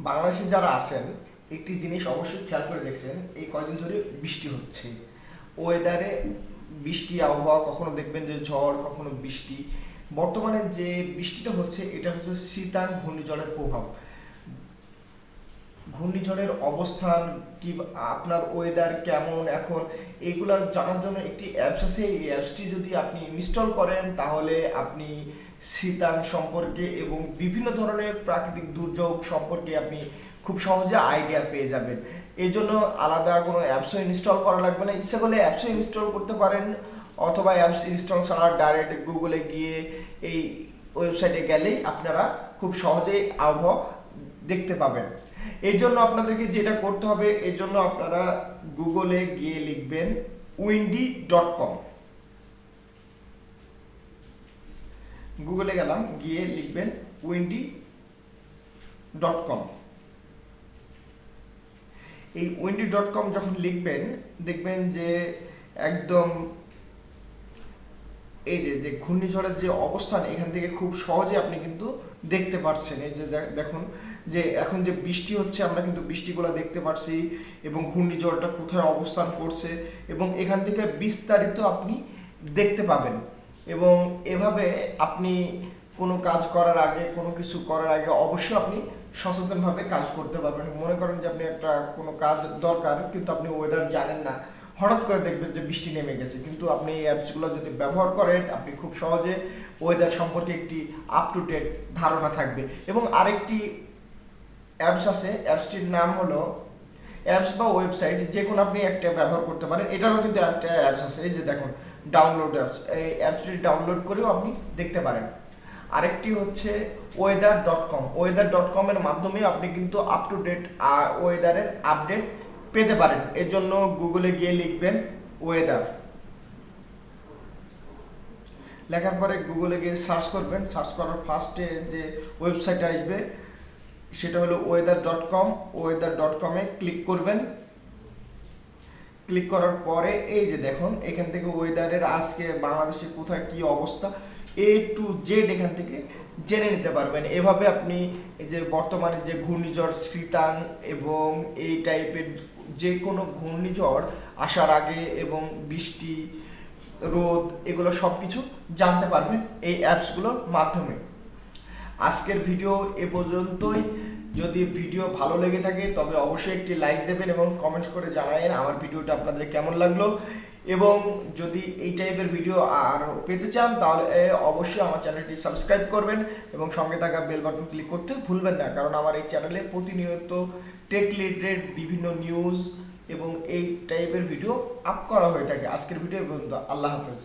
বাংলাদেশে যারা আছেন একটি জিনিস অবশ্যই খেয়াল করে দেখছেন, এই কয়দিন ধরে বৃষ্টি হচ্ছে। ওয়েদারে বৃষ্টি আবহাওয়া, কখনো দেখবেন যে ঝড়, কখনো বৃষ্টি। বর্তমানে যে বৃষ্টিটা হচ্ছে এটা হচ্ছে শীতান ঘূর্ণিঝড়ের প্রভাব। ঘূর্ণিঝড়ের অবস্থান কি, আপনার ওয়েদার কেমন এখন, এগুলো জানার জন্য একটি অ্যাপস আছে। এই অ্যাপসটি যদি আপনি ইনস্টল করেন তাহলে আপনি শীতান সম্পর্কে এবং বিভিন্ন ধরনের প্রাকৃতিক দুর্যোগ সম্পর্কে আপনি খুব সহজে আইডিয়া পেয়ে যাবেন। এই জন্য আলাদা কোনো অ্যাপসও ইনস্টল করা লাগবে না, ইচ্ছা করলে অ্যাপসও ইনস্টল করতে পারেন, অথবা অ্যাপস ইনস্টল ছাড়া ডাইরেক্ট গুগলে গিয়ে এই ওয়েবসাইটে গেলেই আপনারা খুব সহজেই আবহাওয়া দেখতে পাবেন। এই জন্য আপনাদেরকে যেটা করতে হবে, এই জন্য আপনারা গুগলে গিয়ে লিখবেন windy.com। গুগলে গেলাম, গিয়ে লিখবেন windy.com। এই windy.com যখন লিখবেন দেখবেন যে একদম এই যে ঘূর্ণিঝড়ের যে অবস্থান, এখান থেকে খুব সহজে আপনি কিন্তু দেখতে পাচ্ছেন। এই যে দেখুন যে এখন যে বৃষ্টি হচ্ছে, আমরা কিন্তু বৃষ্টিগুলো দেখতে পাচ্ছি এবং ঘূর্ণিঝড়টা কোথায় অবস্থান করছে, এবং এখান থেকে বিস্তারিত আপনি দেখতে পাবেন। এবং এভাবে আপনি কোনো কাজ করার আগে, কোনো কিছু করার আগে অবশ্যই আপনি সচেতনভাবে কাজ করতে পারবেন। মনে করেন যে আপনি একটা কোনো কাজ দরকার, কিন্তু আপনি ওয়েদার জানেন না, হঠাৎ করে দেখবেন যে বৃষ্টি নেমে গেছে, কিন্তু আপনি এই অ্যাপসগুলো যদি ব্যবহার করেন আপনি খুব সহজে ওয়েদার সম্পর্কে একটি আপ টু ডেট ধারণা থাকবে। এবং আরেকটি অ্যাপস আছে, অ্যাপসটির নাম হলো, অ্যাপস বা ওয়েবসাইট যে কোনো আপনি একটা ব্যবহার করতে পারেন। এটারও কিন্তু একটা অ্যাপস আছে, এই যে দেখুন ডাউনলোড অ্যাপস, এই অ্যাপসটি ডাউনলোড করেও আপনি দেখতে পারেন। আরেকটি হচ্ছে weather.com। weather.com এর মাধ্যমে আপনি কিন্তু আপ টু ডেট ওয়েদারের আপডেট পেতে পারেন। এর জন্য গুগলে গিয়ে লিখবেন ওয়েদার, লেখার পরে গুগলে গিয়ে সার্চ করবেন। সার্চ করার ফার্স্টে যে ওয়েবসাইট আসবে সেটা হলো weather.com। weather.com-এ ক্লিক করবেন। ক্লিক করার পরে এই যে দেখুন এখান থেকে ওয়েদারের আজকে বাংলাদেশে কোথায় কি অবস্থা এ টু জেড এখান থেকে জেনে নিতে পারবেন। এভাবে আপনি এই যে বর্তমানে যে ঘূর্ণিঝড় শীতান এবং এই টাইপের যে কোনো ঘূর্ণিঝড় আসার আগে এবং বৃষ্টি, রোদ, এগুলো সব কিছু জানতে পারবেন এই অ্যাপসগুলোর মাধ্যমে। আজকের ভিডিও এ পর্যন্তই। যদি ভিডিও ভালো লেগে থাকে তবে অবশ্যই একটি লাইক দেবেন এবং কমেন্টস করে জানাবেন আমার ভিডিওটা আপনাদের কেমন লাগলো। এবং যদি এই টাইপের ভিডিও আর পেতে চান তাহলে অবশ্যই আমার চ্যানেলটি সাবস্ক্রাইব করবেন এবং সঙ্গে থাকা বেল বাটন ক্লিক করতে ভুলবেন না, কারণ আমার এই চ্যানেলে প্রতিনিয়ত টেক রিলেটেড বিভিন্ন নিউজ এবং এই টাইপের ভিডিও আপ করা হয়ে থাকে। আজকের ভিডিও পর্যন্ত, আল্লাহ হাফেজ।